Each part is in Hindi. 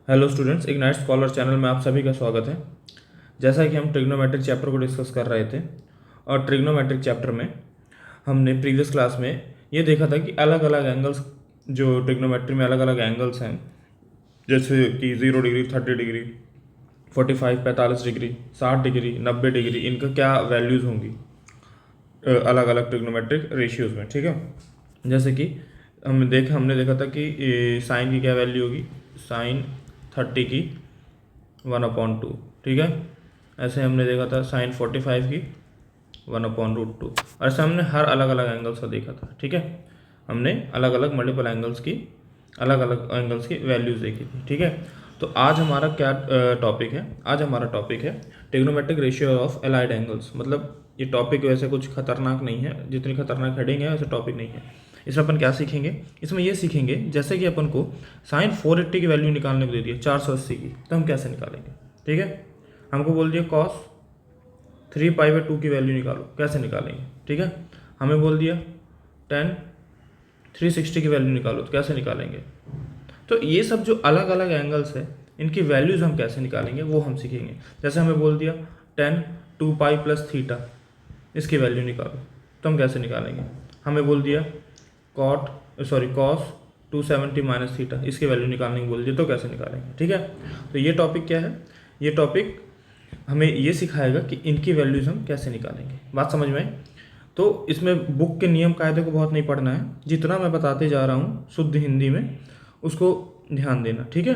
Hello students, ignite scholar channel में आप सभी का स्वागत है। जैसा कि हम ट्रिग्नोमेट्रिक चैप्टर को डिस्कस कर रहे थे और ट्रिग्नोमेट्रिक चैप्टर में हमने प्रीवियस क्लास में ये देखा था कि अलग अलग एंगल्स, जो ट्रिग्नोमेट्री में अलग अलग एंगल्स हैं, जैसे कि 0 degree, 30 degree, 45, 45 degree, 60 degree, 90 degree, इनका क्या वैल्यूज़ होंगी अलग अलग ट्रिग्नोमेट्रिक रेशियोज़ में। ठीक है, जैसे कि हमने देखा था कि साइन की क्या वैल्यू होगी, साइन 30 की 1/2। ठीक है, ऐसे हमने देखा था साइन 45 की 1/√2। और ऐसे हमने हर अलग अलग एंगल्स का देखा था। ठीक है, हमने अलग अलग मल्टीपल एंगल्स की वैल्यूज़ देखी थी। ठीक है, तो आज हमारा क्या टॉपिक है? आज हमारा टॉपिक है trigonometric ratio of allied angles. मतलब ये टॉपिक वैसे कुछ खतरनाक नहीं है, जितनी खतरनाक हेडिंग है वैसे टॉपिक नहीं है। इसमें अपन क्या सीखेंगे? इसमें ये सीखेंगे जैसे कि अपन को साइन 480 की वैल्यू निकालने को दे दी है 480 की, तो हम कैसे निकालेंगे। ठीक है, हमको बोल दिया कॉस 3π/2 की वैल्यू निकालो, कैसे निकालेंगे। ठीक है, हमें बोल दिया टेन 360 की वैल्यू निकालो, तो कैसे निकालेंगे। तो ये सब जो अलग अलग एंगल्स है, इनकी वैल्यूज़ हम कैसे निकालेंगे वो हम सीखेंगे। जैसे हमें बोल दिया टेन 2π + थीटा, इसकी वैल्यू निकालो, तो हम कैसे निकालेंगे। हमें बोल दिया कॉस 270 - थीटा, इसकी वैल्यू निकालने की बोल दिया, तो कैसे निकालेंगे। ठीक है, तो ये टॉपिक क्या है? ये टॉपिक हमें ये सिखाएगा कि इनकी वैल्यूज़ हम कैसे निकालेंगे। बात समझ में आई? तो इसमें बुक के नियम कायदे को बहुत नहीं पढ़ना है, जितना मैं बताते जा रहा हूँ शुद्ध हिंदी में उसको ध्यान देना। ठीक है,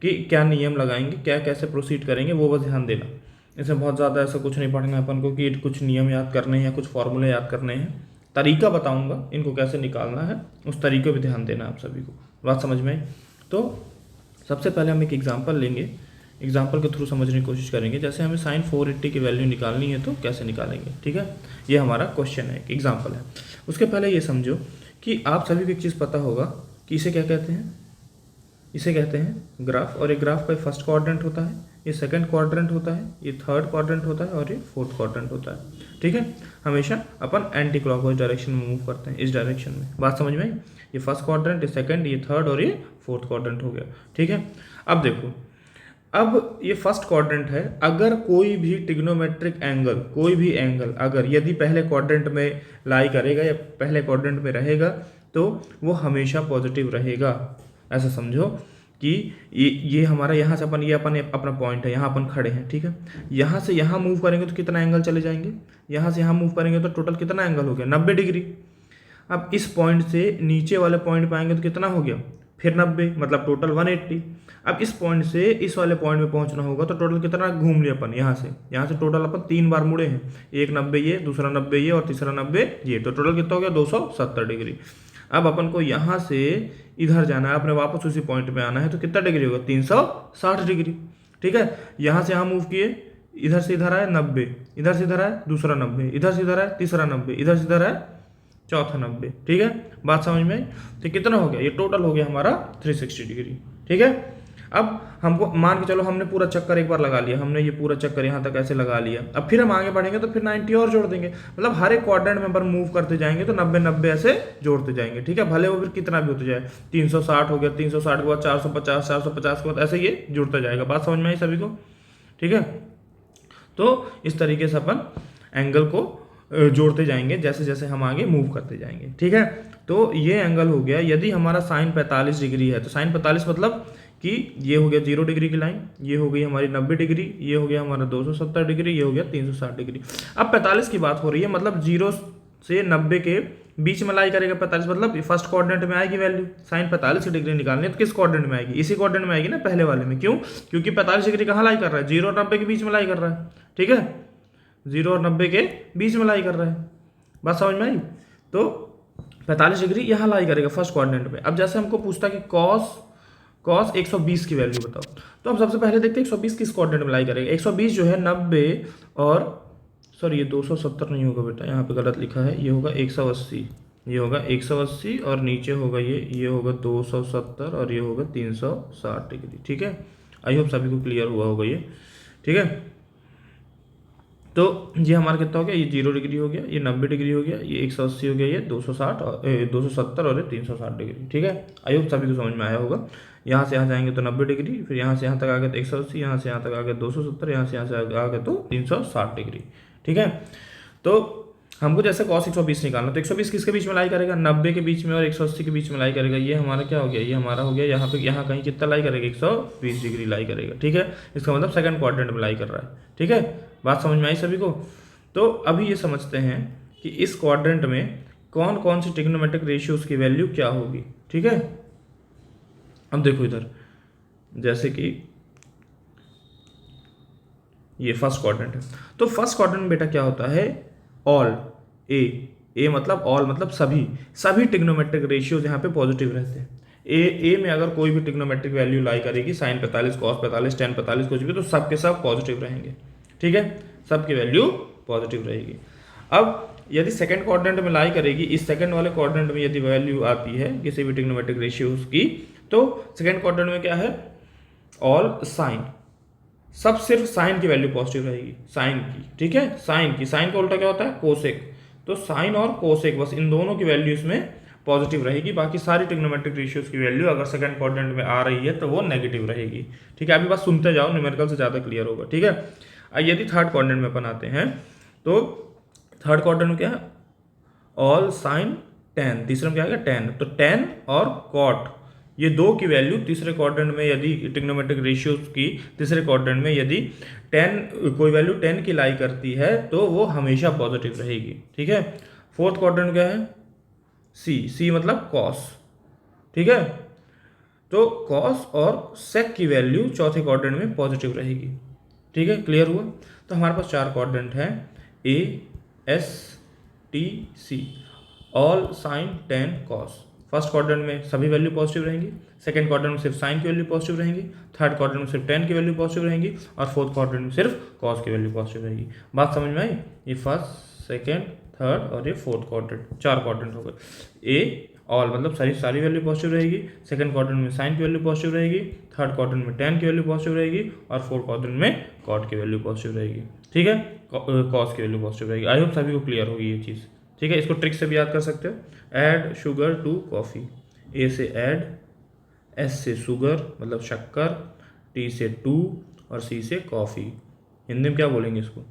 कि क्या नियम लगाएंगे, क्या कैसे प्रोसीड करेंगे, वो बस ध्यान देना। इसमें बहुत ज़्यादा ऐसा कुछ नहीं पढ़ना है अपन को कि कुछ नियम याद करने हैं या कुछ फॉर्मूले याद करने हैं। तरीका बताऊंगा इनको कैसे निकालना है, उस तरीके पे ध्यान देना आप सभी को। बात समझ में आई? तो सबसे पहले हम एक एग्जांपल लेंगे, एग्जांपल के थ्रू समझने की कोशिश करेंगे। जैसे हमें साइन 480 की वैल्यू निकालनी है, तो कैसे निकालेंगे। ठीक है, ये हमारा क्वेश्चन है, एक एग्जाम्पल है। उसके पहले ये समझो कि आप सभी को एक चीज़ पता होगा कि इसे क्या कहते हैं। इसे कहते हैं ग्राफ, और एक ग्राफ का फर्स्ट क्वाड्रेंट होता है, ये सेकंड क्वाड्रेंट होता है, ये थर्ड क्वाड्रेंट होता है और ये फोर्थ क्वाड्रेंट होता है। ठीक है, हमेशा अपन एंटी क्लॉकवाइज डायरेक्शन में मूव करते हैं, इस डायरेक्शन में। बात समझ में आई? ये फर्स्ट क्वाड्रेंट, ये सेकंड, ये थर्ड और ये फोर्थ क्वाड्रेंट हो गया। ठीक है, अब देखो, अब ये फर्स्ट क्वाड्रेंट है। अगर कोई भी ट्रिग्नोमेट्रिक एंगल, कोई भी एंगल अगर यदि पहले क्वाड्रेंट में लाई करेगा या पहले क्वाड्रेंट में रहेगा, तो वो हमेशा पॉजिटिव रहेगा। ऐसा समझो कि ये हमारा यहाँ से अपन, ये अपन अपना पॉइंट है, यहाँ अपन खड़े हैं। ठीक है, यहाँ से यहाँ मूव करेंगे तो कितना एंगल चले जाएंगे, यहाँ से यहाँ मूव करेंगे तो टोटल कितना एंगल हो गया, 90 डिग्री। अब इस पॉइंट से नीचे वाले पॉइंट पे आएंगे तो कितना हो गया, फिर 90, मतलब टोटल 180। अब इस पॉइंट से इस वाले पॉइंट में पहुंचना होगा, तो टोटल कितना घूम लिया अपन, यहाँ से टोटल अपन 3 बार मुड़े हैं। एक 90 ये, दूसरा 90 ये और तीसरा 90 ये, तो टोटल कितना हो गया 270 डिग्री। अब अपन को यहाँ से इधर जाना है, अपने वापस उसी पॉइंट पे आना है, तो कितना डिग्री होगा 360 डिग्री। ठीक है, यहाँ से यहाँ मूव किए, इधर से इधर आए 90, इधर से इधर आए दूसरा 90, इधर से इधर आए तीसरा 90, इधर से इधर आए चौथा 90। ठीक है, बात समझ में आई? तो कितना हो गया, ये टोटल हो गया हमारा 360 डिग्री। ठीक है, अब हमको मान के चलो हमने पूरा चक्कर एक बार लगा लिया, हमने ये पूरा चक्कर यहाँ तक ऐसे लगा लिया। अब फिर हम आगे बढ़ेंगे तो फिर 90 और जोड़ देंगे, मतलब हर एक क्वाड्रेंट में अपन मूव करते जाएंगे तो 90 ऐसे जोड़ते जाएंगे। ठीक है, भले वो फिर कितना भी होते जाए, 360 हो गया, 360 के बाद 450, 450 के बाद ऐसे ये जुड़ता जाएगा। बात समझ में आई सभी को? ठीक है, तो इस तरीके से अपन एंगल को जोड़ते जाएंगे जैसे जैसे हम आगे मूव करते जाएंगे। ठीक है, तो ये एंगल हो गया। यदि हमारा साइन 45 डिग्री है, तो साइन 45 मतलब कि ये हो गया 0 डिग्री की लाइन, ये हो गई हमारी 90 डिग्री, ये हो गया हमारा 270 डिग्री, ये हो गया 360 डिग्री। अब 45 की बात हो रही है, मतलब 0 से 90 के बीच में लाई करेगा 45, मतलब फर्स्ट क्वाड्रेंट में आएगी वैल्यू। साइन 45 डिग्री निकालनी है तो किस क्वाड्रेंट में आएगी, इसी क्वाड्रेंट में आएगी ना, पहले वाले में। क्यों? क्योंकि 45 डिग्री कहाँ लाई कर रहा है, 0 और 90 के बीच में लाई कर रहा है। ठीक है, 0 और 90 के बीच में लाई कर रहा है। बात समझ में आई? तो 45 डिग्री यहाँ लाई करेगा फर्स्ट क्वाड्रेंट में। अब जैसे हमको पूछता कि कॉस 120 की वैल्यू बताओ, तो हम सबसे पहले देखते हैं 120 किस क्वाड्रेंट में लाई करेगा। 120 जो है 90 और सॉरी ये 270 नहीं होगा बेटा, यहाँ पे गलत लिखा है, ये होगा 180, ये होगा 180 और नीचे होगा ये होगा 270 और ये होगा 360 डिग्री। ठीक है, आई होप सभी को क्लियर हुआ होगा ये। ठीक है, तो ये हमारा कितना हो गया, ये 0 डिग्री हो गया, ये 90 डिग्री हो गया, ये 180 हो गया, ये 260 और 270 और ये 360 डिग्री। ठीक है, आई होप सभी को समझ में आया होगा। यहाँ से यहाँ जाएंगे तो 90 डिग्री, फिर यहाँ से यहाँ तक आ गए तो 180, यहाँ से यहाँ तक आ गए 270, यहाँ से आ गए तो 360 डिग्री। ठीक है, तो हमको जैसे cos 120 निकालना, तो 120 किसके बीच में लाई करेगा, 90 के बीच में और 180 के बीच में लाई करेगा। ये हमारा क्या हो गया, ये हमारा हो गया यहाँ पे, यहाँ कहीं कितना लाई करेगा, 120 डिग्री लाई करेगा। ठीक है, इसका मतलब सेकंड क्वाड्रेंट में लाई कर रहा है। ठीक है, बात समझ में आई सभी को। तो अभी ये समझते हैं कि इस क्वाड्रेंट में कौन कौन सी ट्रिग्नोमेट्रिक रेशियोज की वैल्यू क्या होगी। ठीक है, अब देखो इधर, जैसे कि ये फर्स्ट क्वाड्रेंट है, तो फर्स्ट क्वाड्रेंट बेटा क्या होता है, ऑल ए मतलब ऑल मतलब सभी ट्रिग्नोमेट्रिक रेशियोज यहाँ पे पॉजिटिव रहते हैं। ए में अगर कोई भी ट्रिग्नोमेट्रिक वैल्यू लाई करेगी, साइन 45, कॉस 45, टेन 45 कुछ भी, तो सब के सब पॉजिटिव रहेंगे। ठीक है, सबकी वैल्यू पॉजिटिव रहेगी। अब यदि सेकंड क्वाड्रेंट में लाई करेगी, इस सेकंड वाले क्वाड्रेंट में यदि वैल्यू आती है किसी भी ट्रिग्नोमेट्रिक रेशियोज की, तो सेकंड क्वाड्रेंट में क्या है, ऑल साइन, सब सिर्फ साइन की वैल्यू पॉजिटिव रहेगी, साइन की। ठीक है, साइन की, साइन का उल्टा क्या होता है, कोसेक, तो साइन और कोसेक, बस इन दोनों की वैल्यू इसमें पॉजिटिव रहेगी। बाकी सारी ट्रिग्नोमेट्रिक रेशियोज की वैल्यू अगर सेकंड क्वाड्रेंट में आ रही है तो वो नेगेटिव रहेगी। ठीक है, अभी बस सुनते जाओ, न्यूमेरिकल से ज़्यादा क्लियर होगा। ठीक है, यदि थर्ड क्वाड्रेंट में अपन आते हैं, तो थर्ड क्वाड्रेंट में क्या है, ऑल साइन टेन, तीसरे में क्या है, टेन, तो टेन और कॉट, ये दो की वैल्यू तीसरे क्वाड्रेंट में यदि ट्रिग्नोमेट्रिक रेशियोज की तीसरे क्वाड्रेंट में यदि 10 कोई वैल्यू 10 की लाई करती है तो वो हमेशा पॉजिटिव रहेगी। ठीक है, फोर्थ क्वाड्रेंट क्या है, सी मतलब कॉस। ठीक है, तो कॉस और सेक की वैल्यू चौथे क्वाड्रेंट में पॉजिटिव रहेगी। ठीक है, क्लियर हुआ। तो हमारे पास चार क्वाड्रेंट हैं, A S T C, all sine tan cos. First quadrant में सभी वैल्यू पॉजिटिव रहेंगी, सेकंड क्वाड्रेंट में सिर्फ साइन की वैल्यू पॉजिटिव रहेंगी, थर्ड क्वाड्रेंट में सिर्फ टेन की वैल्यू पॉजिटिव रहेंगी, और फोर्थ क्वाड्रेंट में सिर्फ कॉस की वैल्यू पॉजिटिव रहेगी। बात समझ में आई, ये फर्स्ट सेकंड थर्ड और ये फोर्थ क्वाड्रेंट, चार क्वाड्रेंट हो गए। ए ऑल मतलब सारी वैल्यू पॉजिटिव रहेगी, सेकंड क्वाड्रेंट में साइन की वैल्यू पॉजिटिव रहेगी, थर्ड क्वाड्रेंट में टेन की वैल्यू पॉजिटिव रहेगी, और फोर्थ क्वाड्रेंट में कॉट की वैल्यू पॉजिटिव रहेगी। ठीक है, कॉस की वैल्यू पॉजिटिव रहेगी। आई होप सभी को क्लियर होगी ये चीज़। ठीक है, इसको ट्रिक से भी याद कर सकते हो, ऐड शुगर टू कॉफ़ी, ए से ऐड, एस से शुगर मतलब शक्कर, टी से टू और सी से कॉफ़ी। हिंदी में क्या बोलेंगे इसको,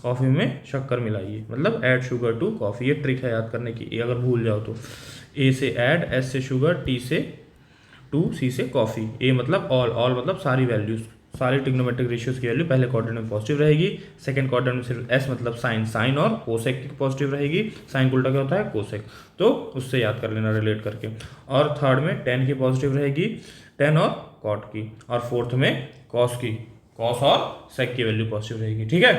कॉफ़ी में शक्कर मिलाइए, मतलब ऐड शुगर टू कॉफ़ी। ये ट्रिक है याद करने की, ये अगर भूल जाओ तो। ए से ऐड, एस से शुगर, टी से टू, सी से कॉफ़ी। ए मतलब ऑल मतलब सारी वैल्यूज, सारी ट्रिग्नोमेट्रिक रेशियोज की वैल्यू पहले क्वाड्रेंट में पॉजिटिव रहेगी, सेकंड क्वाड्रेंट में सिर्फ एस मतलब साइन और कोसेक की पॉजिटिव रहेगी, साइन को उल्टा क्या होता है, कोसेक, तो उससे याद कर लेना रिलेट करके। और थर्ड में टेन की पॉजिटिव रहेगी, टेन और कॉट की, और फोर्थ में कॉस की, कॉस और सेक की वैल्यू पॉजिटिव रहेगी। ठीक है,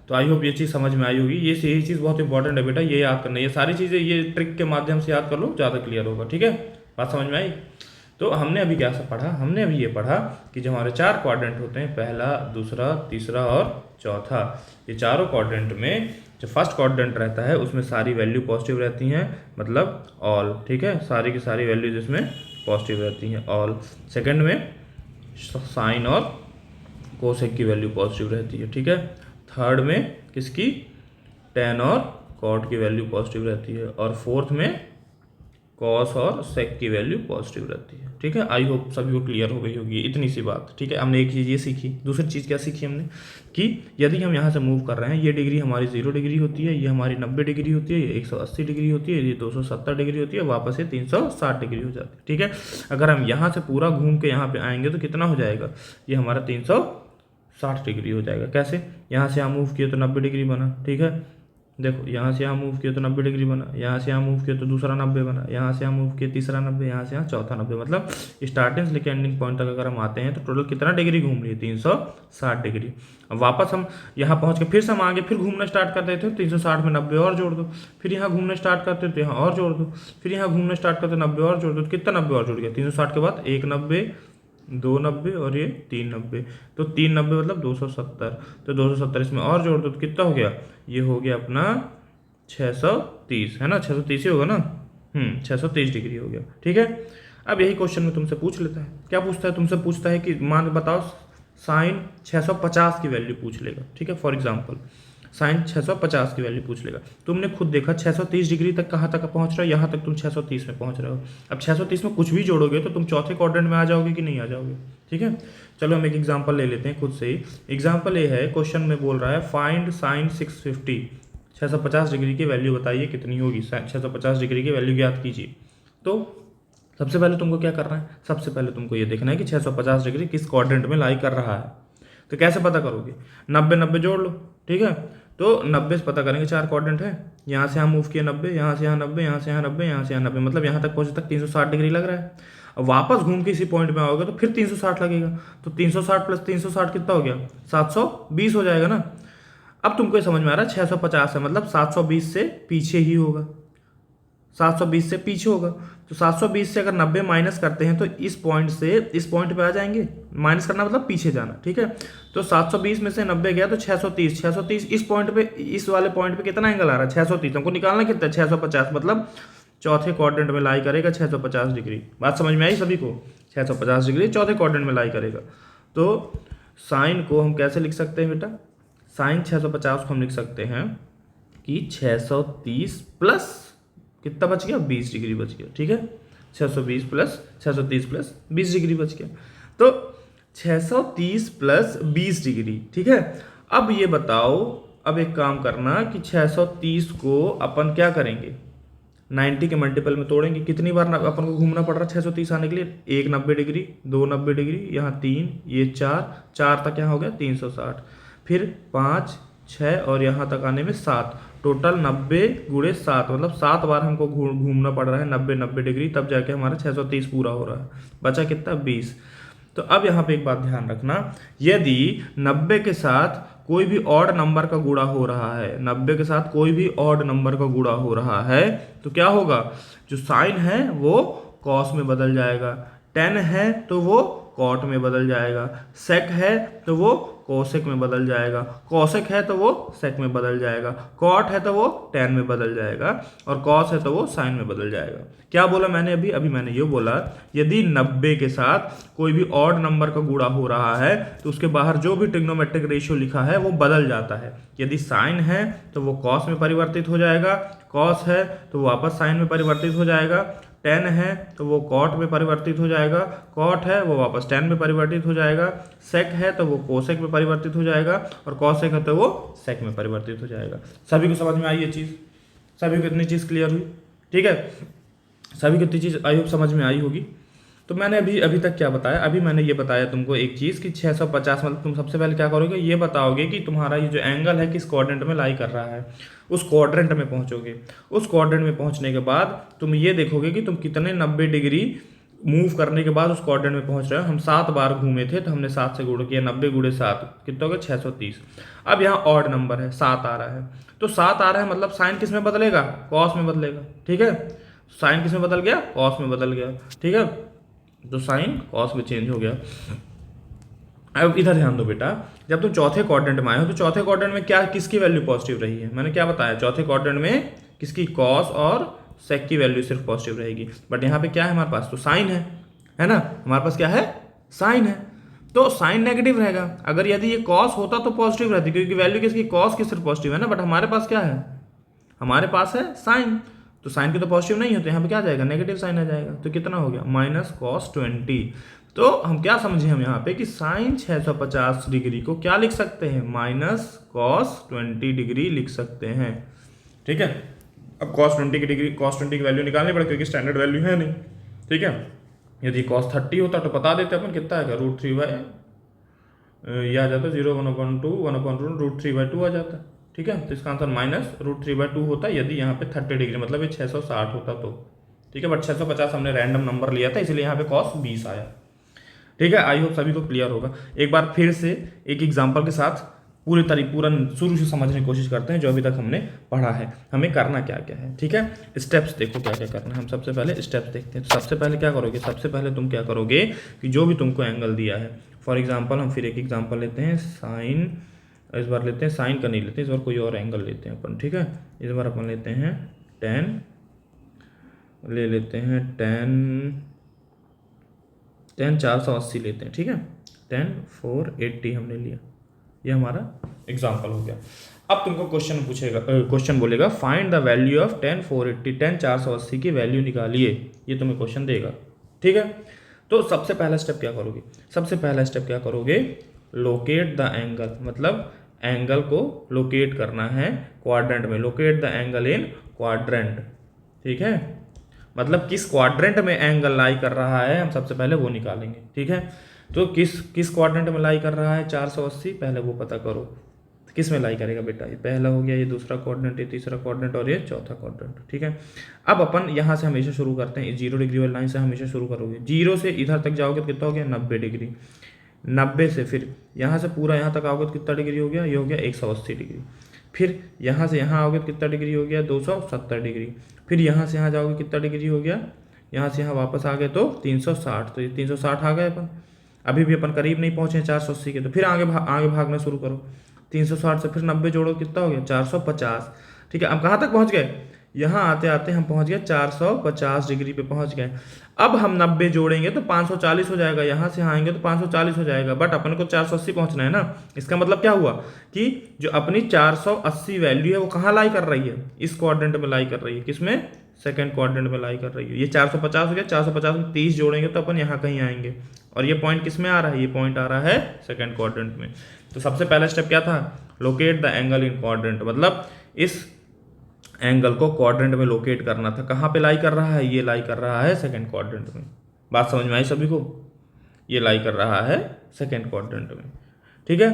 तो आई होप ये चीज़ समझ में आई होगी। ये चीज़ बहुत इंपॉर्टेंट है बेटा, ये याद करना, ये सारी चीज़ें ये ट्रिक के माध्यम से याद कर लो, ज़्यादा क्लियर होगा। ठीक है, बात समझ में आई। तो हमने अभी क्या सा पढ़ा, हमने अभी ये पढ़ा कि जो हमारे चार क्वाड्रेंट होते हैं, पहला, दूसरा, तीसरा और चौथा, ये चारों क्वाड्रेंट में जो फर्स्ट क्वाड्रेंट रहता है उसमें सारी वैल्यू पॉजिटिव रहती हैं, मतलब ऑल। ठीक है, सारी की सारी वैल्यूज इसमें पॉजिटिव रहती हैं, ऑल। सेकंड में साइन और कोसेक की वैल्यू पॉजिटिव रहती है। ठीक है, थर्ड में किसकी, टेन और कॉट की वैल्यू पॉजिटिव रहती है, और फोर्थ में कॉस और सेक की वैल्यू पॉजिटिव रहती है। ठीक है, आई होप सभी को क्लियर हो गई होगी इतनी सी बात। ठीक है, हमने एक चीज़ ये सीखी, दूसरी चीज़ क्या सीखी हमने, कि यदि हम यहाँ से मूव कर रहे हैं, ये डिग्री हमारी 0 डिग्री होती है, ये हमारी 90 डिग्री होती है, ये 180 डिग्री होती है, ये 270 डिग्री होती है, वापस ये 360 डिग्री हो जाती है। ठीक है, अगर हम यहाँ से पूरा घूम के यहाँ पे आएंगे तो कितना हो जाएगा, ये हमारा 360 डिग्री हो जाएगा। कैसे, यहाँ से यहाँ मूव किए तो 90 डिग्री बना। ठीक है, देखो यहाँ से यहाँ मूव किया तो 90 डिग्री बना, यहाँ से यहाँ मूव किया तो दूसरा 90 बना, यहाँ से यहाँ मूव किया तीसरा 90, यहाँ से यहाँ चौथा 90, मतलब स्टार्टिंग से लेकर एंडिंग पॉइंट तक अगर हम आते हैं तो टोटल कितना डिग्री घूम लिए, 360 डिग्री। अब वापस हम यहाँ पहुँच के फिर से हम आगे फिर घूमना स्टार्ट कर देते हो, 360 में 90 और जोड़ दो, फिर यहाँ घूमना स्टार्ट करते हो तो यहाँ और जोड़ दो, फिर यहाँ घूमना स्टार्ट करते 90 और जोड़ दो, तो कितना 90 और जुड़ गया, 360 के बाद 190, 290 और ये 390, तो 390 मतलब 270, तो 270 इसमें और जोड़ दो तो कितना हो गया, ये हो गया अपना 630, है ना, 630 ही होगा ना, 630 डिग्री हो गया। ठीक है, अब यही क्वेश्चन में तुमसे पूछ लेता है, क्या पूछता है, तुमसे पूछता है कि मान बताओ साइन 650 की वैल्यू पूछ लेगा। ठीक है, फॉर एग्जांपल साइन 650 की वैल्यू पूछ लेगा। तुमने खुद देखा 630 डिग्री तक कहाँ तक पहुँच रहा है, यहाँ तक तुम 630 में पहुँच रहे हो। अब 630 में कुछ भी जोड़ोगे तो तुम चौथे क्वाड्रेंट में आ जाओगे कि नहीं आ जाओगे। ठीक है, चलो हम एक एग्जाम्पल ले लेते हैं खुद से ही। एग्जाम्पल ये है, क्वेश्चन में बोल रहा है फाइंड साइन 650, 650 डिग्री की वैल्यू बताइए कितनी होगी, 650 डिग्री की वैल्यू ज्ञात कीजिए। तो सबसे पहले तुमको क्या करना है, सबसे पहले तुमको ये देखना है कि 650 डिग्री किस क्वाड्रेंट में लाई कर रहा है। तो कैसे पता करोगे, 90 90 जोड़ लो। ठीक है, तो 90 से पता करेंगे, 4 क्वाड्रेंट है, यहाँ से यहाँ मूव किया 90, यहाँ से यहाँ 90, यहाँ से यहाँ 90, यहाँ से यहाँ 90, मतलब यहाँ तक पहुँचे तक 360 डिग्री लग रहा है। अब वापस घूम के इसी पॉइंट में आओगे तो फिर 360 लगेगा। तो 360 प्लस 360 कितना हो गया, 720 हो जाएगा ना। अब तुमको ये समझ में आ रहा है 650 है, मतलब 720 से पीछे ही होगा, 720 से पीछे होगा। तो 720 से अगर 90 माइनस करते हैं तो इस पॉइंट से इस पॉइंट पे आ जाएंगे। माइनस करना मतलब पीछे जाना। ठीक है, तो 720 में से 90 गया तो 630, 630 इस पॉइंट पे, इस वाले पॉइंट पे कितना एंगल आ रहा है, 630। हमको निकालना कितना, 650, मतलब चौथे क्वाड्रेंट में लाई करेगा 650 डिग्री। बात समझ में आई सभी को, 650 डिग्री चौथे क्वाड्रेंट में लाई करेगा। तो साइन को हम कैसे लिख सकते हैं बेटा, साइन 650 को हम लिख सकते हैं कि 630 प्लस कितना बच गया, 20 डिग्री बच गया। ठीक है, 620 प्लस 630 प्लस 20 डिग्री बच गया। तो 630 प्लस 20 डिग्री। ठीक है, अब ये बताओ, अब एक काम करना कि 630 को अपन क्या करेंगे, 90 के मल्टीपल में तोड़ेंगे। कितनी बार अपन को घूमना पड़ रहा है 630 आने के लिए, 1 90 डिग्री, 2 90 डिग्री, यहाँ 3, ये 4 तक यहाँ हो गया 360, फिर 5 6 और यहाँ तक आने में 7, टोटल 90 गुणे 7, मतलब 7 बार हमको घूमना पड़ रहा है 90 90 डिग्री, तब जाके हमारा 630 पूरा हो रहा है। बचा कितना, 20। तो अब यहाँ पे एक बात ध्यान रखना, यदि 90 के साथ कोई भी ऑड नंबर का गुणा हो रहा है, 90 के साथ कोई भी ऑड नंबर का गुणा हो रहा है, तो क्या होगा, जो साइन है वो कॉस में बदल जाएगा, टेन है तो वो कॉट में बदल जाएगा, सेक है तो वो कोसेक में बदल जाएगा, कोसेक है तो वो सेक में बदल जाएगा, कॉट है तो वो टेन में बदल जाएगा, और कॉस है तो वो साइन में बदल जाएगा। क्या बोला मैंने अभी मैंने ये बोला, यदि 90 के साथ कोई भी ऑड नंबर का गुणा हो रहा है तो उसके बाहर जो भी ट्रिग्नोमेट्रिक रेशियो लिखा है वो बदल जाता है। यदि साइन है तो वो कॉस में परिवर्तित हो जाएगा, कॉस है तो वो वापस साइन में परिवर्तित हो जाएगा, टेन है तो वो कॉट में परिवर्तित हो जाएगा, कॉट है वो वापस टेन में परिवर्तित हो जाएगा, सेक है तो वो कोसेक में परिवर्तित हो जाएगा, और कॉसेक है तो वो सेक में परिवर्तित हो जाएगा। सभी को समझ में आई ये चीज़, सभी को इतनी चीज़ क्लियर हुई। ठीक है, सभी को इतनी चीज़ आई होप समझ में आई होगी। तो मैंने अभी तक क्या बताया, अभी मैंने ये बताया तुमको एक चीज़ कि 650, मतलब तुम सबसे पहले क्या करोगे, ये बताओगे कि तुम्हारा ये जो एंगल है किस क्वाड्रेंट में लाई कर रहा है, उस क्वाड्रेंट में पहुंचोगे। उस क्वाड्रेंट में पहुंचने के बाद तुम ये देखोगे कि तुम कितने 90 डिग्री मूव करने के बाद उस क्वाड्रेंट में पहुंच रहे हो। हम 7 बार घूमे थे तो हमने 7 से गुणा किया, 90 गुणे 7 कितना हो गया, 630। अब यहाँ ऑड नंबर है, 7 आ रहा है, तो 7 आ रहा है मतलब साइन किस में बदलेगा, कॉस में बदलेगा। ठीक है, साइन किस में बदल गया, कॉस में बदल गया। ठीक है, तो साइन कॉस में चेंज हो गया। अब इधर ध्यान दो बेटा, जब तुम चौथे क्वाड्रेंट में आए हो तो चौथे क्वाड्रेंट में क्या, किसकी वैल्यू पॉजिटिव रही है, मैंने क्या बताया, चौथे क्वाड्रेंट में किसकी, कॉस और सेक की वैल्यू सिर्फ पॉजिटिव रहेगी। बट यहाँ पे क्या है हमारे पास, तो साइन है ना, हमारे पास क्या है, साइन है, तो साइन नेगेटिव रहेगा। अगर यदि ये कॉस होता तो पॉजिटिव रहती, क्योंकि वैल्यू किसकी, कॉस की सिर्फ पॉजिटिव है ना, बट हमारे पास क्या है, हमारे पास है साइन, तो साइन की तो पॉजिटिव नहीं होते, यहाँ पे क्या आ जाएगा, नेगेटिव साइन आ जाएगा। तो कितना हो गया, माइनस कॉस 20। तो हम क्या समझे, हम यहाँ पे कि साइन 650 डिग्री को क्या लिख सकते हैं, माइनस कॉस 20 डिग्री लिख सकते हैं। ठीक है, अब कॉस 20 की डिग्री, कॉस 20 की वैल्यू निकालनी पड़े क्योंकि स्टैंडर्ड वैल्यू है नहीं। ठीक है, यदि कॉस 30 होता तो बता देते अपन कितना आएगा, √3 ये आ जाता है 0 1/2 √3/2 आ जाता है। ठीक है, तो इसका आंसर माइनस √3/2 होता है यदि यहाँ पे 30 डिग्री, मतलब ये 660 होता तो। ठीक है, बट 650 हमने रैंडम नंबर लिया था इसलिए यहाँ पे कॉस 20 आया। ठीक है, आई होप सभी को क्लियर होगा। एक बार फिर से एक एग्जांपल के साथ पूरा शुरू से समझने की कोशिश करते हैं जो अभी तक हमने पढ़ा है, हमें करना क्या क्या है। ठीक है, स्टेप्स देखो क्या क्या करना है। हम सबसे पहले स्टेप्स देखते हैं। तो सबसे पहले क्या करोगे, सबसे पहले तुम क्या करोगे कि जो भी तुमको एंगल दिया है, फॉर एग्जाम्पल हम फिर एक एग्जाम्पल लेते हैं, साइन, इस बार लेते हैं साइन का नहीं लेते, इस बार कोई और एंगल लेते हैं अपन। ठीक है, इस बार अपन लेते हैं टेन, ले लेते हैं टेन 480 लेते हैं। ठीक है, 10 480 हमने लिया, ये हमारा एग्जाम्पल हो गया। अब तुमको क्वेश्चन पूछेगा, क्वेश्चन बोलेगा find the value of tan 480, tan 480 की वैल्यू निकालिए, ये तुम्हें क्वेश्चन देगा। ठीक है, तो सबसे पहला स्टेप क्या करोगे, सबसे पहला स्टेप क्या करोगे, लोकेट द एंगल, मतलब एंगल को लोकेट करना है क्वाड्रेंट में, locate the angle in quadrant. ठीक है, मतलब किस क्वाड्रेंट में एंगल लाई कर रहा है, हम सबसे पहले वो निकालेंगे। ठीक है, तो किस क्वाड्रेंट में लाई कर रहा है 480, पहले वो पता करो किस में लाई करेगा बेटा। ये पहला हो गया, ये दूसरा क्वाड्रेंट, ये तीसरा क्वाड्रेंट और ये चौथा क्वाड्रेंट। ठीक है, अब अपन यहाँ से हमेशा शुरू करते हैं, 0 डिग्री वाली लाइन से हमेशा शुरू करोगे। 0 से इधर तक जाओगे तो कितना हो गया 90 डिग्री, 90 से फिर यहाँ से पूरा यहाँ तक आओगे तो कितना डिग्री हो गया, ये हो गया 180 डिग्री। फिर यहाँ से यहाँ आओगे तो कितना डिग्री हो गया 270 डिग्री। फिर यहाँ से यहाँ जाओगे कितना डिग्री हो गया, यहाँ से यहाँ वापस आ गए तो 360, तो ये 360 आ गए अपन। अभी भी अपन करीब नहीं पहुँचे 480 के, तो फिर आगे भागना शुरू करो। 360 से फिर 90 जोड़ो कितना हो गया 450। ठीक है, अब कहाँ तक पहुँच गए, यहाँ आते आते हम पहुँच गए 450 डिग्री पे पहुँच गए। अब हम 90 जोड़ेंगे तो 540 हो जाएगा, यहाँ से आएंगे तो 540 हो जाएगा, बट अपन को 480 पहुँचना है ना। इसका मतलब क्या हुआ कि जो अपनी 480 वैल्यू है वो कहाँ लाई कर रही है, इस क्वाड्रेंट में लाई कर रही है, किसमें, सेकंड क्वाड्रेंट में लाई कर रही है। ये 450 हो गया, 450 में 30 जोड़ेंगे तो अपन यहाँ कहीं आएंगे, और ये पॉइंट किस में आ रहा है, ये पॉइंट आ रहा है सेकंड क्वाड्रेंट में। तो सबसे पहला स्टेप क्या था, locate the angle in quadrant, मतलब इस एंगल को क्वाड्रेंट में लोकेट करना था। कहाँ पे लाई कर रहा है, ये लाई कर रहा है सेकंड क्वाड्रेंट में। बात समझ में आई सभी को, ये लाई कर रहा है सेकंड क्वाड्रेंट में। ठीक है,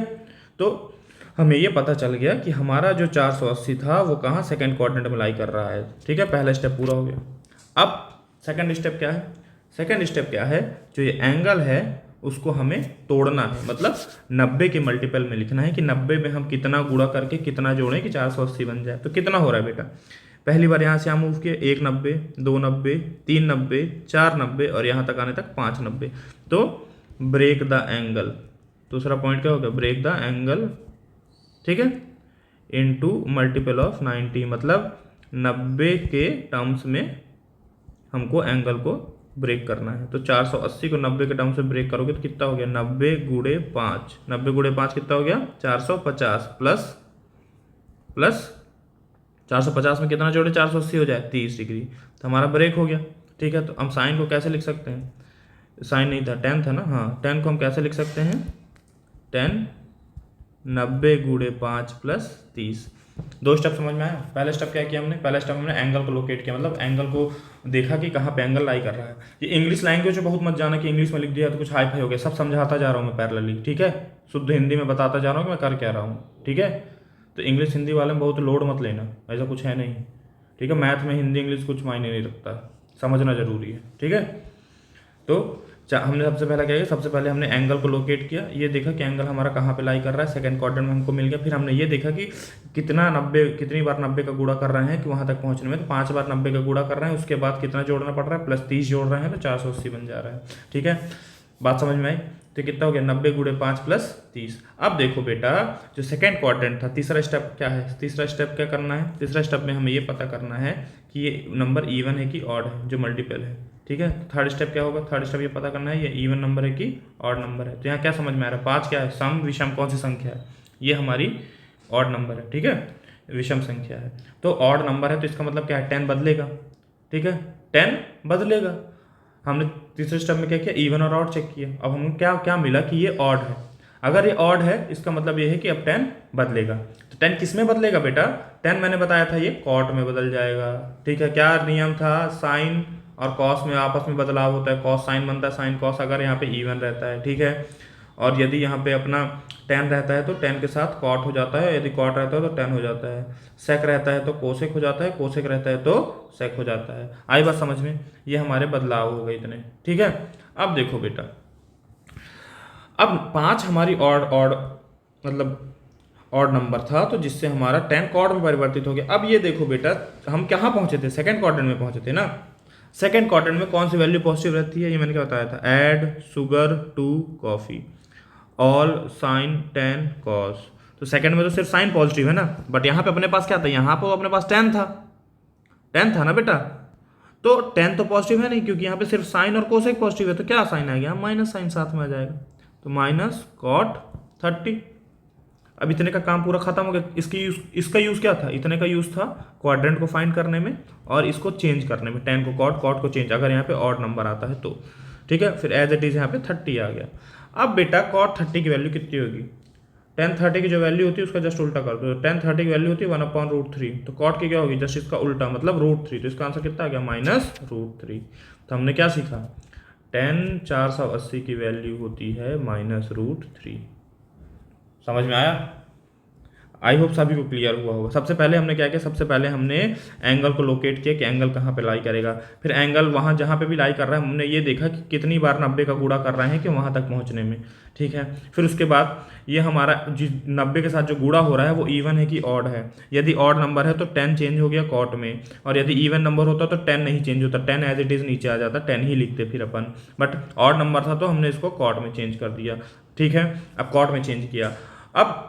तो हमें ये पता चल गया कि हमारा जो 480 था वो कहाँ, सेकंड क्वाड्रेंट में लाई कर रहा है। ठीक है, पहला स्टेप पूरा हो गया। अब सेकंड स्टेप क्या है, सेकंड स्टेप क्या है, जो ये एंगल है उसको हमें तोड़ना है, मतलब 90 के मल्टीपल में लिखना है कि 90 में हम कितना गुणा करके कितना जोड़ें कि 480 बन जाए। तो कितना हो रहा है बेटा, पहली बार यहाँ से हम मूव किए 1 90, 2 90, 3 90, 4 90 और यहाँ तक आने तक 5 90, तो ब्रेक द एंगल, दूसरा पॉइंट क्या होगा, ब्रेक द एंगल। ठीक है, इनटू मल्टीपल ऑफ 90, मतलब 90 के टर्म्स में हमको एंगल को ब्रेक करना है। तो 480 को 90 के टर्म से ब्रेक करोगे तो कितना हो गया, 90 गुणे 5, 90 गुणे 5 कितना हो गया 450, प्लस 450 में कितना जोड़े 480 हो जाए 30 डिग्री, तो हमारा ब्रेक हो गया। ठीक है, तो हम साइन को कैसे लिख सकते हैं, साइन नहीं था, tan था ना, हाँ tan को हम कैसे लिख सकते हैं, tan 90 गुणे 5 प्लस 30। दो स्टेप समझ में आया। पहला स्टेप क्या किया हमने, पहला स्टेप हमने एंगल को लोकेट किया, मतलब एंगल को देखा कि कहाँ पे एंगल लाई कर रहा है। ये इंग्लिश लैंग्वेज में बहुत मत जाना कि इंग्लिश में लिख दिया तो कुछ हाई फाई हो गया, सब समझाता जा रहा हूँ मैं पैरेलली। ठीक है, शुद्ध हिंदी में बताता जा रहा हूँ कि मैं कर क्या रहा हूँ। ठीक है, तो इंग्लिश हिंदी वाले में बहुत लोड मत लेना, ऐसा कुछ है नहीं। ठीक है, मैथ में हिंदी इंग्लिश कुछ मायने नहीं रखता, समझना जरूरी है। ठीक है, तो हमने सबसे पहला क्या किया, सबसे पहले हमने एंगल को लोकेट किया, ये देखा कि एंगल हमारा कहाँ पे लाई कर रहा है, सेकंड क्वाड्रेंट में हमको मिल गया। फिर हमने ये देखा कि कितनी बार 90 का गुणा कर रहे हैं कि वहाँ तक पहुँचने में, तो 5 बार 90 का गुणा कर रहे हैं, उसके बाद कितना जोड़ना पड़ रहा है, प्लस 30 जोड़ रहे हैं तो 480 बन जा रहा है। ठीक है, बात समझ में आई। तो कितना हो गया 90 गुणे 5 प्लस 30। अब देखो बेटा, जो सेकंड क्वाड्रेंट था, तीसरा स्टेप क्या है, तीसरा स्टेप क्या करना है, तीसरा स्टेप में हमें ये पता करना है कि ये नंबर इवन है कि ऑड है, जो मल्टीपल है। ठीक है, थर्ड स्टेप क्या होगा, थर्ड स्टेप ये पता करना है ये इवन नंबर है कि ऑड नंबर है। तो यहाँ क्या समझ में आ रहा है, 5 क्या है, सम विषम कौन सी संख्या है, ये हमारी ऑड नंबर है। ठीक है, विषम संख्या है, तो ऑड नंबर है, तो इसका मतलब क्या है, 10 बदलेगा। ठीक है, 10 बदलेगा। हमने तीसरे स्टेप में क्या किया, इवन और ऑड चेक किया। अब हमको क्या क्या मिला कि ये ऑड है। अगर ये ऑड है इसका मतलब ये है कि अब 10 बदलेगा। तो 10 किस में बदलेगा बेटा, 10 मैंने बताया था ये कॉट में बदल जाएगा। ठीक है, क्या नियम था, साइन और कॉस में आपस में बदलाव होता है, कॉस साइन बनता है, साइन कॉस, अगर यहाँ पे इवन रहता है। ठीक है, और यदि यहाँ पे अपना 10 रहता है तो 10 के साथ कॉट हो जाता है, यदि कॉट रहता है तो 10 हो जाता है, सेक रहता है तो कोसेक हो जाता है, कोसेक रहता है तो सेक हो जाता है। आई बात समझ में, ये हमारे बदलाव हो गए इतने। ठीक है, अब देखो बेटा, अब 5 हमारी ऑड मतलब ऑड नंबर था, तो जिससे हमारा 10 कॉड में परिवर्तित हो गया। अब ये देखो बेटा, हम कहाँ पहुंचे थे, सेकंड क्वाड्रेंट में पहुंचे थे ना। सेकंड क्वाड्रेंट में कौन सी वैल्यू पॉजिटिव रहती है, ये मैंने क्या बताया था, add sugar to coffee, all sine 10 cos. तो सेकंड में तो सिर्फ साइन पॉजिटिव है ना, बट यहाँ पे अपने पास क्या था, यहाँ पे अपने पास 10 था ना बेटा। तो 10 तो पॉजिटिव है नहीं, क्योंकि यहाँ पे सिर्फ साइन और कोसेक पॉजिटिव है, तो क्या साइन आ गया, माइनस साइन साथ में आ जाएगा, तो माइनस कॉट 30। अब इतने का काम पूरा खत्म हो गया। इसका यूज़ क्या था, इतने का यूज़ था क्वाड्रेंट को फाइंड करने में और इसको चेंज करने में, 10 को कॉट, कॉट को चेंज, अगर यहाँ पे ऑड नंबर आता है तो, ठीक है। फिर एज इट इज़ यहाँ पे 30 आ गया। अब बेटा कॉट 30 की वैल्यू कितनी होगी, 10 30 की जो वैल्यू होती है उसका जस्ट उल्टा कर दो। 10 30 की वैल्यू होती है 1/√3, तो कॉट की क्या होगी, जस्ट इसका उल्टा मतलब √3, तो इसका आंसर कितना आ गया -√3। तो हमने क्या सीखा, 10 480 की वैल्यू होती है -√3। समझ में आया? आई होप सभी को क्लियर हुआ होगा। सबसे पहले हमने क्या किया, सबसे पहले हमने एंगल को लोकेट किया कि एंगल कहाँ पे लाई करेगा। फिर एंगल वहाँ जहाँ पे भी लाई कर रहा है हमने ये देखा कि कितनी बार 90 का गुणा कर रहे हैं कि वहाँ तक पहुँचने में, ठीक है। फिर उसके बाद ये हमारा 90 के साथ जो गुणा हो रहा है वो इवन है कि ऑड है। यदि ऑड नंबर है तो 10 चेंज हो गया कॉट में, और यदि इवन नंबर होता तो 10 नहीं चेंज होता, 10 एज इट इज़ नीचे आ जाता, 10 ही लिखते फिर अपन। बट ऑड नंबर था तो हमने इसको कॉट में चेंज कर दिया, ठीक है। अब कॉट में चेंज किया। अब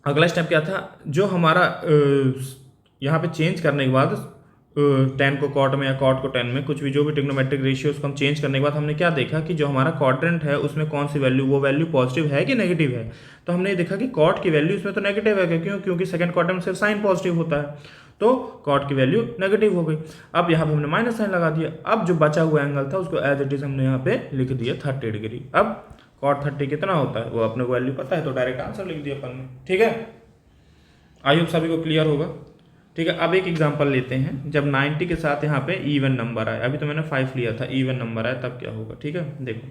अगला स्टेप क्या था, जो हमारा यहाँ पे चेंज करने के बाद 10 को कॉट में या कॉट को 10 में, कुछ भी जो भी ट्रिग्नोमेट्रिक रेशियो उसको हम चेंज करने के बाद हमने क्या देखा कि जो हमारा क्वाड्रेंट है उसमें कौन सी वैल्यू, वो वैल्यू पॉजिटिव है कि नेगेटिव है। तो हमने देखा कि कॉट की वैल्यू इसमें तो नेगेटिव है, क्यों, क्योंकि सेकंड क्वाड्रेंट में सिर्फ साइन पॉजिटिव होता है, तो कॉट की वैल्यू नेगेटिव हो गई। अब यहाँ पे हमने माइनस साइन लगा दिया। अब जो बचा हुआ एंगल था उसको एज इट इज हमने यहाँ पे लिख दिया 30 डिग्री। अब कॉट 30 कितना होता है वो अपने को वैल्यू पता है, तो डायरेक्ट आंसर लिख दिया अपन ने, ठीक है। आई होप सभी को क्लियर होगा, ठीक है। अब एक एग्जांपल लेते हैं, जब 90 के साथ यहाँ पे इवन नंबर आए, अभी तो मैंने 5 लिया था, इवन नंबर आए तब क्या होगा, ठीक है। देखो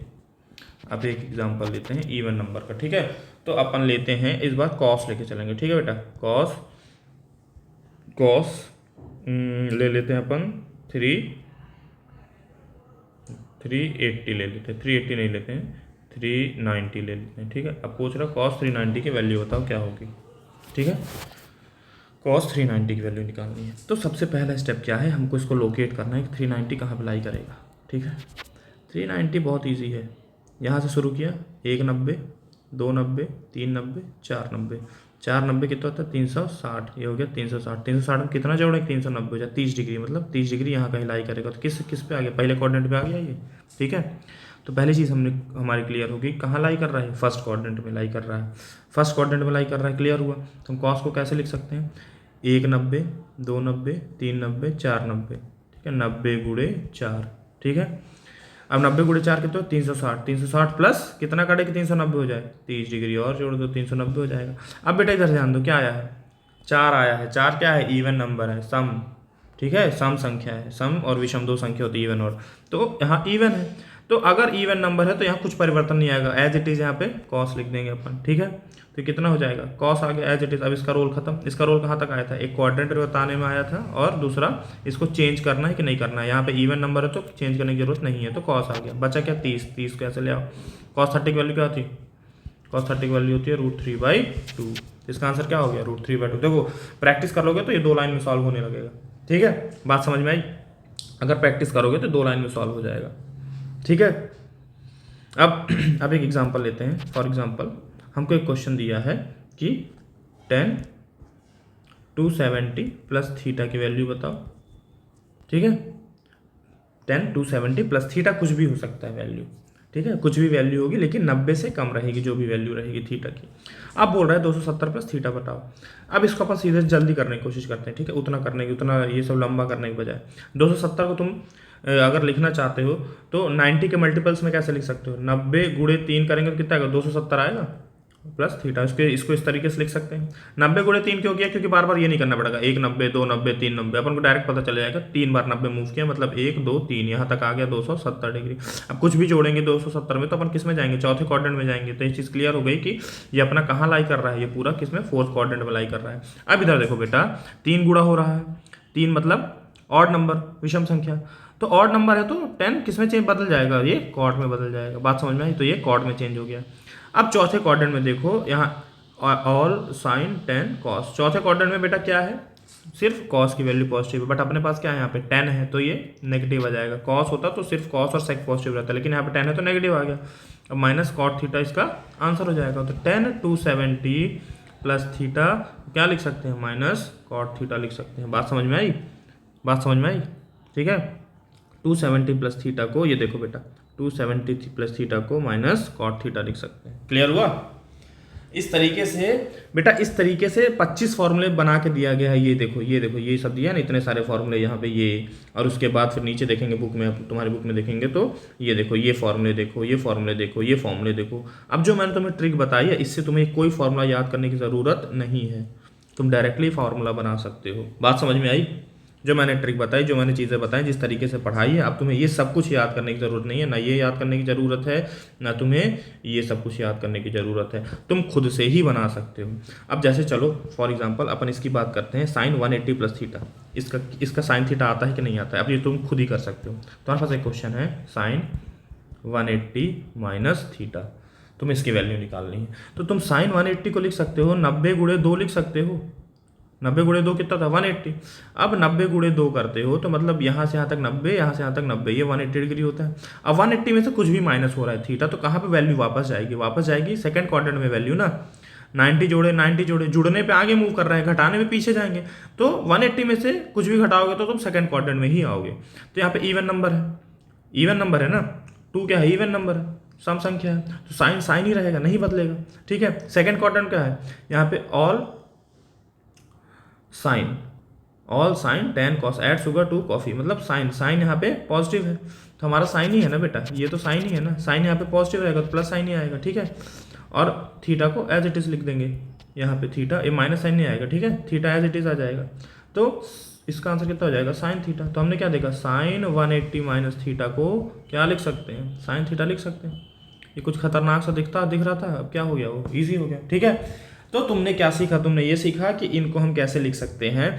अब एक एग्जांपल लेते हैं इवन नंबर का, ठीक है। तो अपन लेते हैं इस बार कॉस लेके चलेंगे, ठीक है बेटा। कॉस ले लेते हैं अपन 380 ले लेते हैं, 380 नहीं लेते हैं, 390 ले लेते हैं, ठीक है। अब पूछ रहा कॉस 390 की वैल्यू बताओ क्या होगी, ठीक है। कॉस 390 की वैल्यू निकालनी है, तो सबसे पहला स्टेप क्या है, हमको इसको लोकेट करना है कि 390 कहाँ पे लाई करेगा, ठीक है। 390 बहुत इजी है, यहाँ से शुरू किया 190 290 390 490, 490 कितना होता है 360, ये हो गया 360, 360 में कितना जोड़े 390 हो जाए 30 डिग्री, मतलब 30 डिग्री यहाँ कहीं लाई करेगा। तो किस पे आ गया, पहले क्वाड्रेंट पे आ गया ये, ठीक है। तो पहली चीज़ हमारी क्लियर होगी, कहाँ लाई कर रहा है, फर्स्ट क्वाड्रेंट में लाई कर रहा है, फर्स्ट क्वाड्रेंट में लाई कर रहा है, क्लियर हुआ। तो हम कॉस को कैसे लिख सकते हैं, 190 290 390 490, ठीक है, 90 गुणे 4, ठीक है। अब 90 गुणे 4 कितना, 360, 360 प्लस कितना काटे कि 390 हो जाए, 30 डिग्री और जोड़ दो 390 हो जाएगा। अब बेटा इधर ध्यान दो क्या आया है, 4 आया है, 4 क्या है, इवन नंबर है, सम, ठीक है, सम संख्या है, सम और विषम दो संख्या होती है इवन और, तो यहाँ इवन है। तो अगर इवन नंबर है तो यहाँ कुछ परिवर्तन नहीं आएगा, एज इट इज़ यहाँ पे कॉस लिख देंगे अपन, ठीक है। तो कितना हो जाएगा, कॉस आ गया एज इट इज़। अब इसका रोल खत्म, इसका रोल कहाँ तक आया था, एक क्वाड्रेंट बताने में आया था और दूसरा इसको चेंज करना है कि नहीं करना है। यहाँ पे इवन नंबर है तो चेंज करने की जरूरत नहीं है, तो कॉस आ गया। बचा क्या 30, 30 कैसे ले आओ, कॉस 30 की वैल्यू क्या होती है, कॉस 30 की वैल्यू होती है √3/2, इसका आंसर क्या हो गया √3/2। देखो प्रैक्टिस कर लोगे तो ये 2 लाइन में सॉल्व होने लगेगा, ठीक है, बात समझ में आई। अगर प्रैक्टिस करोगे तो 2 लाइन में सॉल्व हो जाएगा, ठीक है। अब एक एग्जांपल लेते हैं। फॉर एग्जांपल हमको एक क्वेश्चन दिया है कि 10 270 प्लस थीटा की वैल्यू बताओ, ठीक है। 10 270 प्लस थीटा कुछ भी हो सकता है वैल्यू, ठीक है, कुछ भी वैल्यू होगी लेकिन 90 से कम रहेगी जो भी वैल्यू रहेगी थीटा की। अब बोल रहा है 270 प्लस थीटा बताओ। अब इसको अपन सीधे जल्दी करने की कोशिश करते हैं, ठीक है, उतना करने की, उतना ये सब लंबा करने के बजाय 270 को तुम अगर लिखना चाहते हो तो 90 के मल्टीपल्स में कैसे लिख सकते हो, 90 गुणे 3 करेंगे तो कितना आएगा 270 आएगा प्लस थीटा। इसको इस तरीके से लिख सकते हैं। 90 गुणे 3 क्यों किया, क्योंकि बार बार ये नहीं करना पड़ेगा 1 90 2 90 3 90, अपन को डायरेक्ट पता चल जाएगा 3 बार 90 मूव किया मतलब 1 2 3, यहाँ तक आ गया 270 डिग्री। अब कुछ भी जोड़ेंगे 270 में तो अपन किस में जाएंगे, चौथे क्वाड्रेंट में जाएंगे। तो ये चीज़ क्लियर हो गई कि ये अपना कहाँ लाई कर रहा है, ये पूरा किस में, फोर्थ क्वाड्रेंट में लाई कर रहा है। अब इधर देखो बेटा 3 गुणा हो रहा है, 3 मतलब ऑड नंबर, विषम संख्या, तो ऑड नंबर है तो 10 किस में चेंज बदल जाएगा, ये कॉट में बदल जाएगा। बात समझ में आई, तो ये कॉट में चेंज हो गया। अब चौथे क्वाड्रेंट में देखो, यहाँ ऑल साइन 10 कॉस, चौथे क्वाड्रेंट में बेटा क्या है, सिर्फ कॉस की वैल्यू पॉजिटिव है, बट अपने पास क्या है यहाँ पे 10 है तो ये नेगेटिव आ जाएगा। कॉस होता तो सिर्फ कॉस और सेक पॉजिटिव रहता है, लेकिन यहाँ पे 10 है तो नेगेटिव आ गया। अब माइनस कॉट थीटा इसका आंसर हो जाएगा। तो 10 270 प्लस थीटा क्या लिख सकते हैं, माइनस कॉट थीटा लिख सकते हैं। बात समझ में आई, बात समझ में आई, ठीक है। 270 प्लस थीटा को, ये देखो बेटा 270 प्लस थीटा को माइनस कॉट थीटा लिख सकते हैं। क्लियर हुआ, इस तरीके से बेटा, इस तरीके से 25 फार्मूले बना के दिया गया है। ये देखो ये देखो, ये सब दिया है ना, इतने सारे फार्मूले यहाँ पे ये, और उसके बाद फिर नीचे देखेंगे बुक में, तुम्हारी बुक में देखेंगे तो ये देखो, ये फार्मूले देखो, ये फार्मूले देखो, ये फार्मूले देखो। अब जो मैंने तुम्हें ट्रिक बताई है, इससे तुम्हें कोई फार्मूला याद करने की ज़रूरत नहीं है, तुम डायरेक्टली फार्मूला बना सकते हो। बात समझ में आई? जो मैंने ट्रिक बताई, जो मैंने चीज़ें बताई, जिस तरीके से पढ़ाई है, अब तुम्हें ये सब कुछ याद करने की ज़रूरत नहीं है, ना ये याद करने की ज़रूरत है, ना तुम्हें ये सब कुछ याद करने की ज़रूरत है, तुम खुद से ही बना सकते हो। अब जैसे चलो फॉर एग्जांपल अपन इसकी बात करते हैं, साइन 180 प्लस थीटा, इसका साइन थीटा आता है कि नहीं आता है, अब ये तुम खुद ही कर सकते हो। तुम्हारे पास एक क्वेश्चन है, साइन 180 माइनस थीटा, तुम्हें इसकी वैल्यू निकालनी है, तो तुम साइन 180 को लिख सकते हो 90 गुणे 2 लिख सकते हो। 90 गुणे 2 कितना था? 180। अब 90 गुणे 2 करते हो तो मतलब यहाँ से यहाँ तक 90, यहाँ से यहाँ तक 90, ये 180 डिग्री होता है। अब 180 में से कुछ भी माइनस हो रहा है थीटा, तो कहाँ पे वैल्यू वापस जाएगी? वापस जाएगी सेकंड क्वाड्रेंट में वैल्यू ना। 90 जोड़े 90 जोड़े, जुड़ने पे आगे मूव कर रहे हैं, घटाने में पीछे जाएंगे। तो 180 में से कुछ भी घटाओगे तो तुम सेकंड क्वाड्रेंट में ही आओगे। तो यहाँ पे इवन नंबर है, इवन नंबर है ना, 2 क्या है? इवन नंबर है, सम संख्या है, तो साइन साइन ही रहेगा, नहीं बदलेगा। ठीक है, सेकंड क्वाड्रेंट क्या है? यहाँ पे all sine 10 cos, add sugar to coffee, मतलब साइन यहाँ पे पॉजिटिव है, तो हमारा साइन ही है ना बेटा, ये तो साइन ही है ना, साइन यहाँ पे पॉजिटिव रहेगा तो प्लस साइन ही आएगा। ठीक है, और थीटा को एज इट इज़ लिख देंगे, यहाँ पे थीटा, ये माइनस साइन नहीं आएगा। ठीक है, थीटा एज इट इज़ आ जाएगा, तो इसका आंसर कितना हो जाएगा? Sine theta. तो हमने क्या देखा, साइन 180 माइनस थीटा को क्या लिख सकते हैं? साइन थीटा लिख सकते हैं। ये कुछ खतरनाक सा दिख रहा था, अब क्या हो गया, वो ईजी हो गया। ठीक है, तो तुमने क्या सीखा? तुमने ये सीखा कि इनको हम कैसे लिख सकते हैं,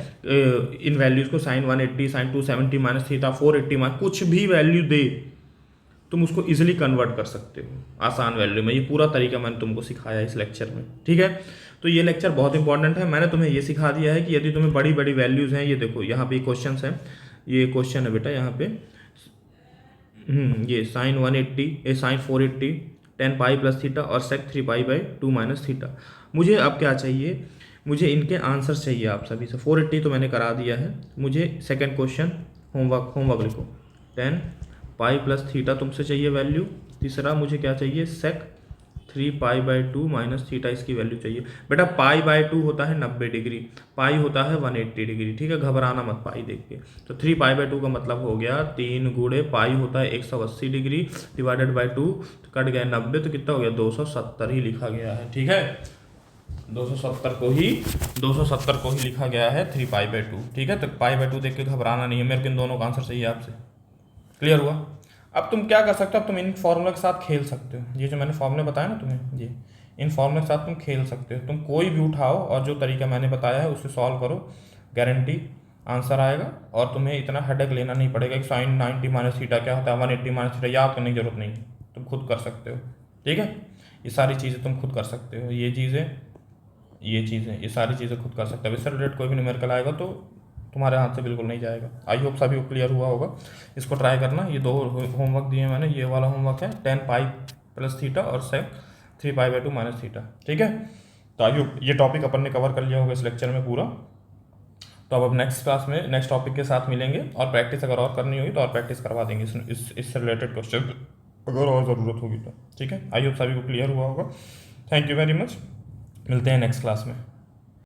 इन वैल्यूज़ को, sine 180, sine 270 minus theta, 480 minus, कुछ भी वैल्यू दे तुम उसको इजीली कन्वर्ट कर सकते हो आसान वैल्यू में। ये पूरा तरीका मैंने तुमको सिखाया इस लेक्चर में। ठीक है, तो ये लेक्चर बहुत इंपॉर्टेंट है। मैंने तुम्हें ये सिखा दिया है कि यदि तुम्हें बड़ी बड़ी वैल्यूज़ हैं, ये देखो यहाँ पे क्वेश्चन है, ये क्वेश्चन है बेटा, यहाँ पे ये साइन 180, ये साइन 480, 10 पाई प्लस थीटा और सेक 3 पाई बाई 2 माइनस थीटा। मुझे अब क्या चाहिए? मुझे इनके आंसर चाहिए आप सभी से। 480 तो मैंने करा दिया है, मुझे सेकंड क्वेश्चन होमवर्क लिखो, 10 पाई प्लस थीटा तुमसे चाहिए वैल्यू। तीसरा मुझे क्या चाहिए? सेक 3 पाई बाई 2 माइनस थीटा, इसकी वैल्यू चाहिए। बेटा पाई बाई 2 होता है 90 डिग्री, पाई होता है 180 डिग्री। ठीक है, घबराना मत पाई देख के। तो 3 पाई बाई 2 का मतलब हो गया 3 गुणे पाई होता है 180 डिग्री डिवाइडेड बाई 2, तो कट गया 90, तो कितना हो गया? 270 ही लिखा गया है। ठीक है, 270 को ही लिखा गया है 3 पाई बाई 2। ठीक है, तो पाई बाई 2 देख के घबराना नहीं है, मेरे को इन दोनों का आंसर चाहिए आपसे। क्लियर हुआ? अब तुम क्या कर सकते हो? अब तुम इन फॉर्मूला के साथ खेल सकते हो। ये जो मैंने फॉर्मूले बताया ना तुम्हें, ये इन फॉर्मूले के साथ तुम खेल सकते हो। तुम कोई भी उठाओ और जो तरीका मैंने बताया है उससे सॉल्व करो, गारंटी आंसर आएगा। और तुम्हें इतना हेडेक लेना नहीं पड़ेगा कि साइन 90 माइनस थीटा क्या होता है, 180 माइनस थीटा याद करने की जरूरत नहीं है, तुम खुद कर सकते हो। ठीक है, ये सारी चीज़ें तुम खुद कर सकते हो, ये सारी चीज़ें खुद कर सकते हो। इससे रिलेटेड कोई भी न्यूमेरिकल आएगा तो तुम्हारे हाथ से बिल्कुल नहीं जाएगा। आई होप सभी को क्लियर हुआ होगा, इसको ट्राई करना। ये 2 होमवर्क दिए मैंने, ये वाला होमवर्क है 10 पाई प्लस थीटा और सेक 3 पाई बाई 2 माइनस थीटा। ठीक है, तो आई होप ये टॉपिक अपन ने कवर कर लिया होगा इस लेक्चर में पूरा। तो अब नेक्स्ट क्लास में नेक्स्ट टॉपिक के साथ मिलेंगे, और प्रैक्टिस अगर और करनी होगी तो और प्रैक्टिस करवा देंगे इससे रिलेटेड क्वेश्चन अगर और ज़रूरत होगी तो। ठीक है, आई होप सभी को क्लियर हुआ होगा। थैंक यू वेरी मच, मिलते हैं नेक्स्ट क्लास में।